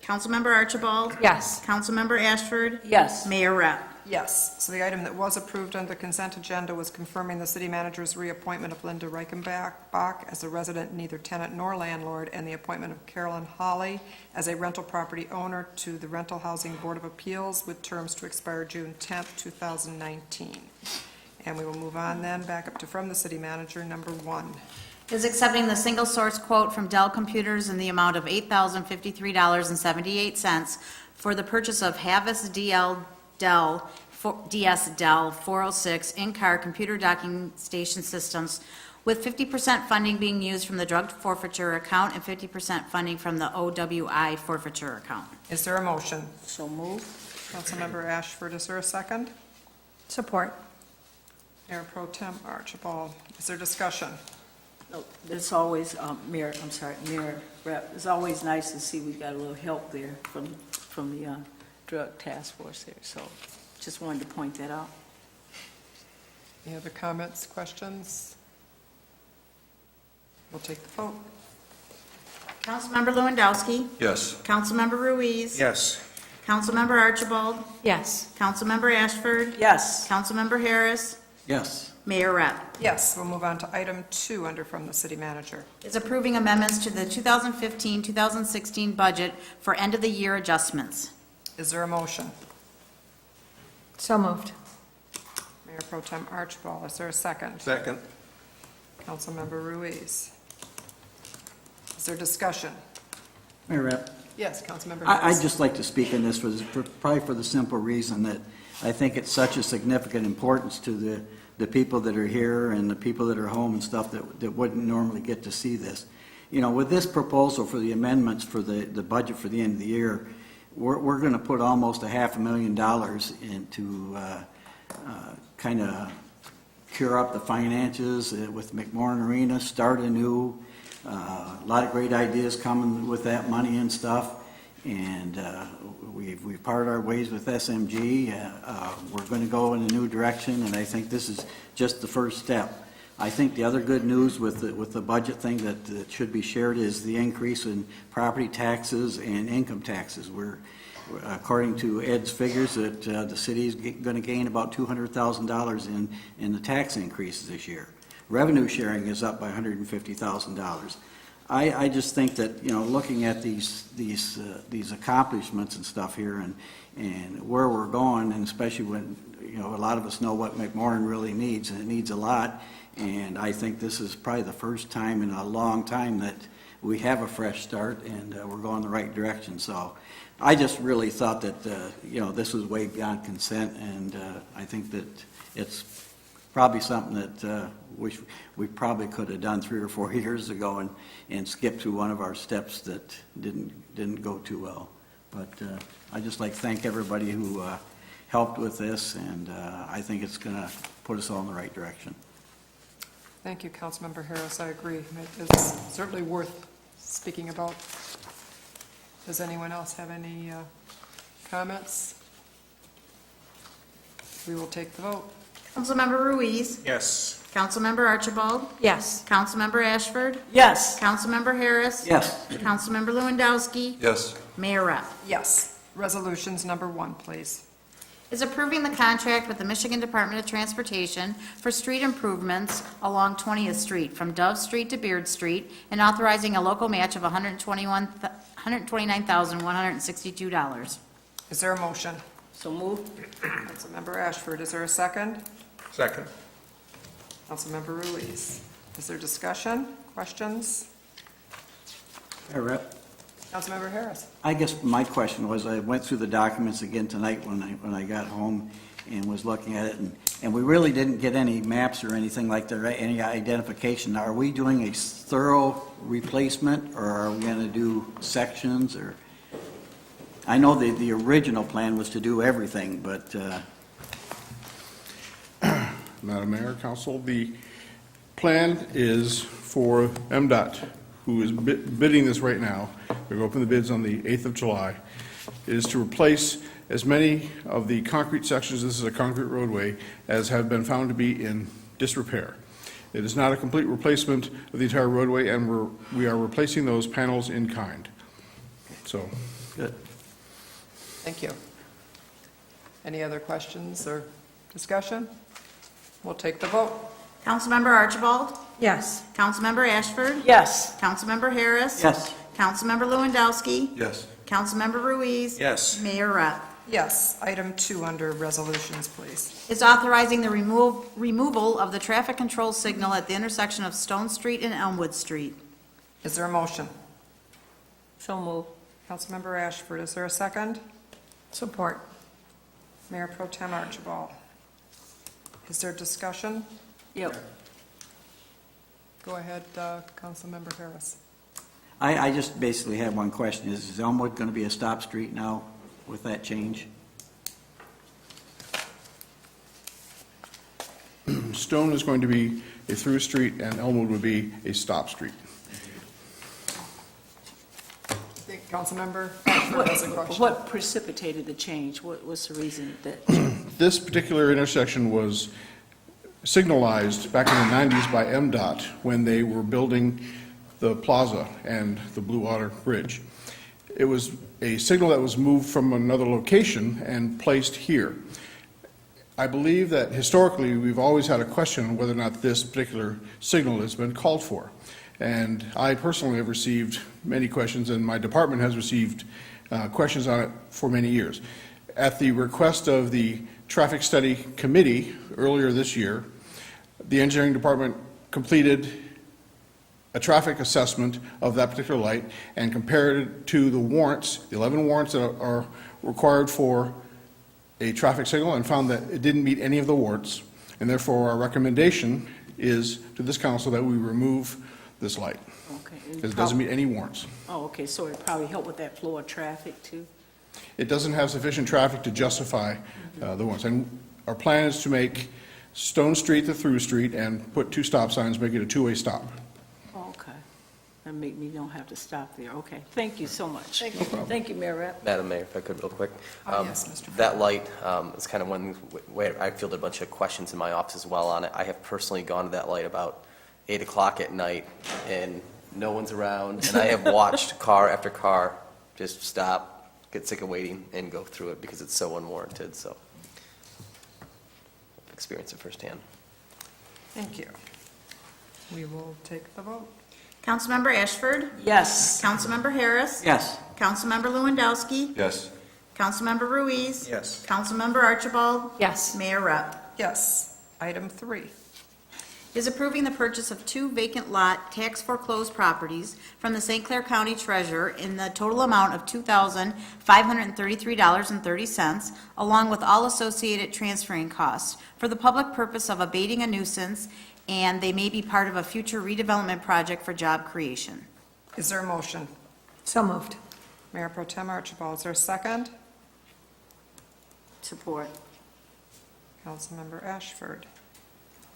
Councilmember Archibald? Yes. Councilmember Ashford? Yes. Mayor Rep. Yes, so the item that was approved under the consent agenda was confirming the city manager's reappointment of Linda Reichenbach as a resident, neither tenant nor landlord, and the appointment of Carolyn Hawley as a rental property owner to the Rental Housing Board of Appeals with terms to expire June 10th, 2019. And we will move on then, back up to from the city manager, number 1. Is accepting the single source quote from Dell Computers in the amount of $8,053.78 for the purchase of Havas DS Dell 406 in-car computer docking station systems, with 50% funding being used from the drug forfeiture account and 50% funding from the OWI forfeiture account. Is there a motion? So moved. Councilmember Ashford, is there a second? Support. Mayor Pro Tem Archibald, is there discussion? No, it's always, Mayor Rep, it's always nice to see we got a little help there from the drug task force there, so just wanted to point that out. Any other comments, questions? We'll take the vote. Councilmember Lewandowski? Yes. Councilmember Ruiz? Yes. Councilmember Archibald? Yes. Councilmember Ashford? Yes. Councilmember Harris? Yes. Mayor Rep. Yes, we'll move on to item 2 under from the city manager. Is approving amendments to the 2015-2016 budget for end-of-the-year adjustments. Is there a motion? So moved. Mayor Pro Tem Archibald, is there a second? Second. Councilmember Ruiz. Is there discussion? Mayor Rep, Yes, Councilmember I'd Harris. just like to speak on this probably for the simple reason that I think it's such a significant importance to the people that are here and the people that are home and stuff that wouldn't normally get to see this. You know, with this proposal for the amendments for the budget for the end of the year, we're going to put almost $500,000 into kind of cure up the finances with McMorran Arena, start anew. A lot of great ideas coming with that money and stuff. And we've parted our ways with SMG. We're going to go in a new direction, and I think this is just the first step. I think the other good news with the budget thing that should be shared is the increase in property taxes and income taxes. According to Ed's figures, that the city is going to gain about $200,000 in the tax increases this year. Revenue sharing is up by $150,000. I just think that, you know, looking at these accomplishments and stuff here and where we're going, and especially when, you know, a lot of us know what McMorran really needs, and it needs a lot, and I think this is probably the first time in a long time that we have a fresh start, and we're going the right direction. So I just really thought that, you know, this was way beyond consent, and I think that it's probably something that we probably could have done 3 or 4 years ago and skipped through one of our steps that didn't go too well. But I'd just like to thank everybody who helped with this, and I think it's going to put us all in the right direction. Thank you, Councilmember Harris. I agree. It's certainly worth speaking about. Does anyone else have any comments? We will take the vote. Councilmember Ruiz. Yes. Councilmember Archibald. Yes. Councilmember Ashford. Yes. Councilmember Harris. Yes. Councilmember Lewandowski. Yes. Mayor Rupp. Yes. Resolutions number 1, please. Is approving the contract with the Michigan Department of Transportation for street improvements along 20th Street from Dove Street to Beard Street and authorizing a local match of $129,162. Is there a motion? So moved. Councilmember Ashford, is there a second? Second. Councilmember Ruiz. Is there discussion, questions? Hey, Rep. Councilmember Harris. I guess my question was, I went through the documents again tonight when I got home and was looking at it, and we really didn't get any maps or anything like that, right? Any identification. Are we doing a thorough replacement, or are we going to do sections, or? I know the original plan was to do everything, but Madam Mayor, Council, the plan is for MDOT, who is bidding this right now. They're going to open the bids on the 8th of July, is to replace as many of the concrete sections, this is a concrete roadway, as have been found to be in disrepair. It is not a complete replacement of the entire roadway, and we are replacing those panels in kind. So, good. Thank you. Any other questions or discussion? We'll take the vote. Councilmember Archibald. Yes. Councilmember Ashford. Yes. Councilmember Harris. Yes. Councilmember Lewandowski. Yes. Councilmember Ruiz. Yes. Mayor Rupp. Yes. Item 2 under resolutions, please. Is authorizing the removal of the traffic control signal at the intersection of Stone Street and Elmwood Street. Is there a motion? So moved. Councilmember Ashford, is there a second? Support. Mayor Pro Tem Archibald. Is there discussion? Yep. Go ahead, Councilmember Harris. I just basically have one question. Is Elmwood going to be a stop street now with that change? Stone is going to be a through street, and Elmwood would be a stop street. I think Councilmember Ashford has a question. What precipitated the change? What was the reason that? This particular intersection was signalized back in the 90s by MDOT when they were building the plaza and the Blue Water Bridge. It was a signal that was moved from another location and placed here. I believe that historically we've always had a question on whether or not this particular signal has been called for. And I personally have received many questions, and my department has received questions on it for many years. At the request of the Traffic Study Committee earlier this year, the engineering department completed a traffic assessment of that particular light and compared it to the warrants, the 11 warrants that are required for a traffic signal and found that it didn't meet any of the warrants, and therefore our recommendation is to this council that we remove this light, Okay. because it doesn't meet any warrants. Oh, okay, so it probably helped with that flow of traffic, too? It doesn't have sufficient traffic to justify the warrants. And our plan is to make Stone Street the through street and put 2 stop signs, make it a 2-way stop. Oh, okay. That make me don't have to stop there. Okay, thank you so much. Thank you. Thank you, Mayor Rapp. Madam Mayor, if I could real quick. Oh, yes, Mr. That light is kind of one where I fielded a bunch of questions in my office as well on it. I have personally gone to that light about 8 o'clock at night, and no one's around, and I have watched car after car just stop, get sick of waiting, and go through it because it's so unwarranted, so I've experienced it firsthand. Thank you. We will take the vote. Councilmember Ashford? Yes. Councilmember Harris? Yes. Councilmember Lewandowski? Yes. Councilmember Ruiz? Yes. Councilmember Archibald? Yes. Mayor Rupp. Yes. Item 3. Is approving the purchase of 2 vacant lot tax foreclosed properties from the St. Clair County Treasurer in the total amount of $2,533.30, along with all associated transferring costs, for the public purpose of abating a nuisance, and they may be part of a future redevelopment project for job creation. Is there a motion? So moved. Mayor Pro Tem Archibald, is there a second? Support. Councilmember Ashford.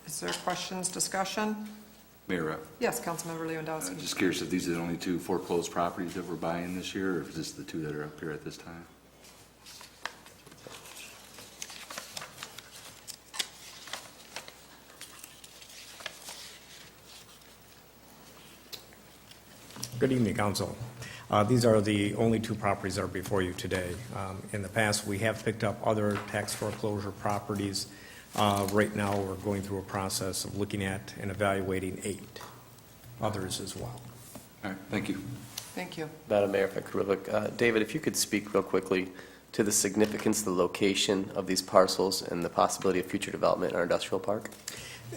Is there questions, discussion? Mayor Rapp, Yes, Councilmember I'm Lewandowski. just curious if these are the only 2 foreclosed properties that we're buying this year, or if this is the 2 that are up here at this time? Good evening, Council. These are the only 2 properties that are before you today. In the past, we have picked up other tax foreclosure properties. Right now, we're going through a process of looking at and evaluating 8 others as well. All right, thank you. Thank you. Madam Mayor, if I could real quick, David, if you could speak real quickly to the significance, the location of these parcels and the possibility of future development in our industrial park?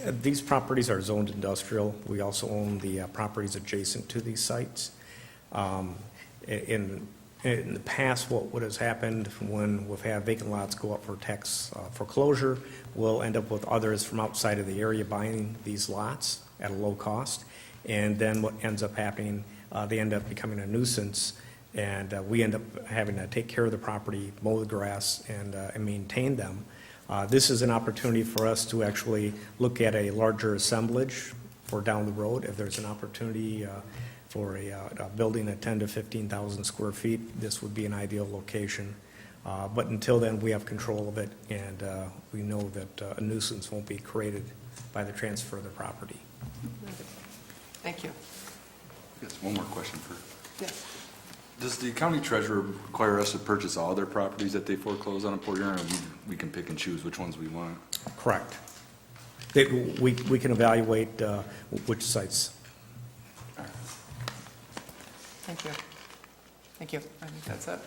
These properties are zoned industrial. We also own the properties adjacent to these sites. In the past, what has happened when we've had vacant lots go up for tax foreclosure, we'll end up with others from outside of the area buying these lots at a low cost. And then what ends up happening, they end up becoming a nuisance, and we end up having to take care of the property, mow the grass, and maintain them. This is an opportunity for us to actually look at a larger assemblage for down the road. If there's an opportunity for a building at 10 to 15,000 square feet, this would be an ideal location. But until then, we have control of it, and we know that a nuisance won't be created by the transfer of the property. Thank you. Yes, one more question for, Yes. does the county treasurer require us to purchase all their properties that they foreclose on in Port Huron, or we can pick and choose which ones we want? Correct. We can evaluate which sites. Thank you. Thank you. I think that's it.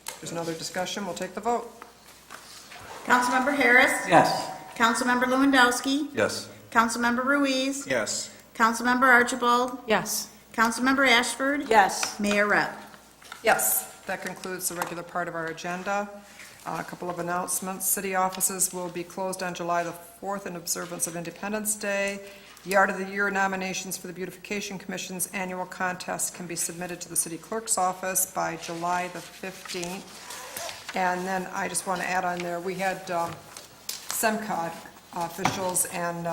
If there's another discussion, we'll take the vote. Councilmember Harris? Yes. Councilmember Lewandowski? Yes. Councilmember Ruiz? Yes. Councilmember Archibald? Yes. Councilmember Ashford? Yes. Mayor Rupp. Yes, that concludes the regular part of our agenda. A couple of announcements. City offices will be closed on July the 4th in observance of Independence Day. Yard of the Year nominations for the Beautification Commission's annual contest can be submitted to the city clerk's office by July the 15th. And then I just want to add on there, we had SEMCOG officials and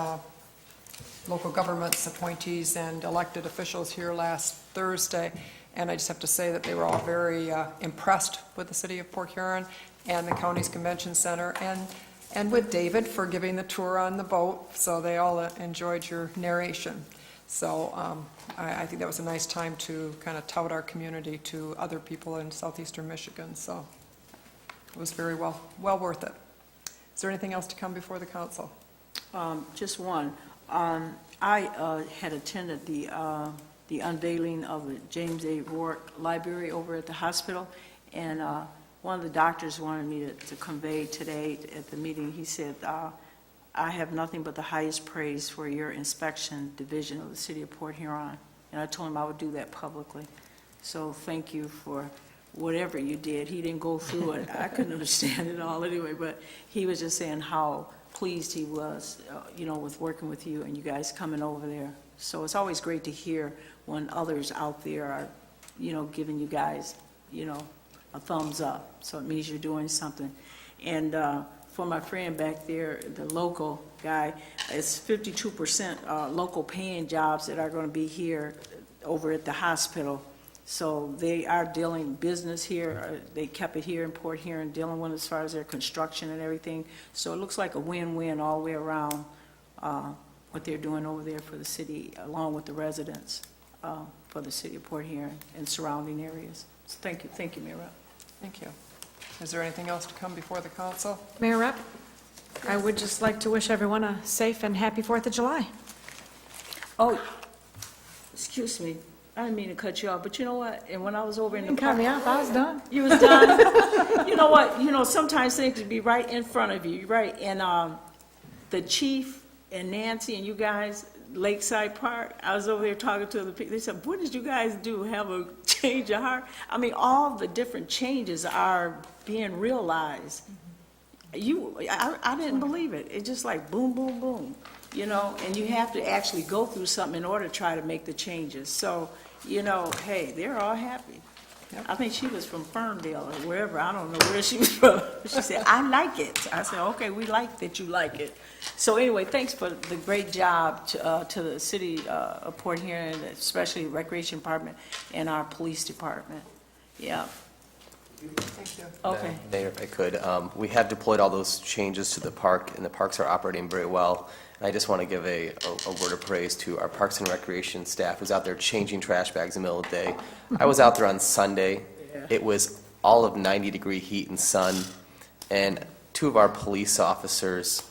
local governments appointees and elected officials here last Thursday, and I just have to say that they were all very impressed with the city of Port Huron and the county's convention center, and with David for giving the tour on the boat, so they all enjoyed your narration. So I think that was a nice time to kind of tout our community to other people in southeastern Michigan, so it was very well worth it. Is there anything else to come before the council? Just one. I had attended the unveiling of the James A. Rourke Library over at the hospital, and one of the doctors wanted me to convey today at the meeting. He said, I have nothing but the highest praise for your inspection division of the city of Port Huron, and I told him I would do that publicly. So thank you for whatever you did. He didn't go through it. I couldn't understand it all anyway, but he was just saying how pleased he was, with working with you and you guys coming over there. So it's always great to hear when others out there are, giving you guys, a thumbs up. So it means you're doing something. And for my friend back there, the local guy, it's 52% local paying jobs that are going to be here over at the hospital. So they are dealing business here. They kept it here in Port Huron, dealing with as far as their construction and everything. So it looks like a win-win all the way around, what they're doing over there for the city, along with the residents for the city of Port Huron and surrounding areas. So thank you, Mayor Rupp. Thank you. Is there anything else to come before the council? Mayor Rupp, I would just like to wish everyone a safe and happy 4th of July. Oh, excuse me. I didn't mean to cut you off, but you know what? And when I was over in the You cut me off, I was done. You was done? You know what? Sometimes things can be right in front of you, right? And the chief and Nancy and you guys, Lakeside Park, I was over there talking to the people. They said, what did you guys do? Have a change of heart? I mean, all the different changes are being realized. I didn't believe it. It's just like boom, boom, boom, and you have to actually go through something in order to try to make the changes. So, hey, they're all happy. Yep. I think she was from Ferndale or wherever. I don't know where she was from. She said, I like it. I said, okay, we like that you like it. So anyway, thanks for the great job to the city of Port Huron, especially Recreation Department and our police department. Yeah. Thank you. Okay. Mayor, if I could, we have deployed all those changes to the park, and the parks are operating very well. And I just want to give a word of praise to our Parks and Recreation staff who's out there changing trash bags in the middle of the day. I was out there on Sunday. Yeah. It was all of 90-degree heat and sun, and 2 of our police officers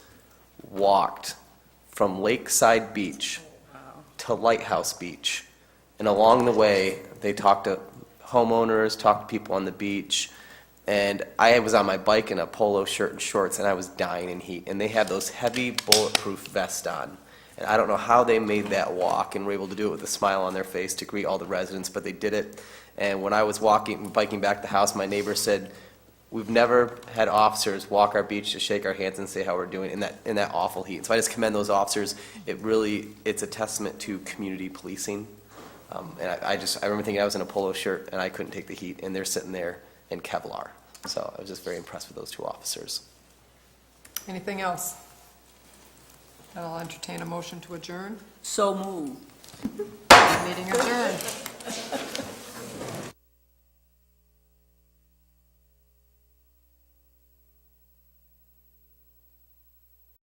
walked from Lakeside Beach to Lighthouse Beach. And along the way, they talked to homeowners, talked to people on the beach, and I was on my bike in a polo shirt and shorts, and I was dying in heat. And they had those heavy bulletproof vests on. And I don't know how they made that walk and were able to do it with a smile on their face to greet all the residents, but they did it. And when I was biking back to the house, my neighbor said, we've never had officers walk our beach to shake our hands and say how we're doing in that awful heat. And so I just commend those officers. It's a testament to community policing. And I remember thinking I was in a polo shirt and I couldn't take the heat, and they're sitting there in Kevlar. So I was just very impressed with those 2 officers. Anything else? I'll entertain a motion to adjourn. So moved. Meeting adjourned.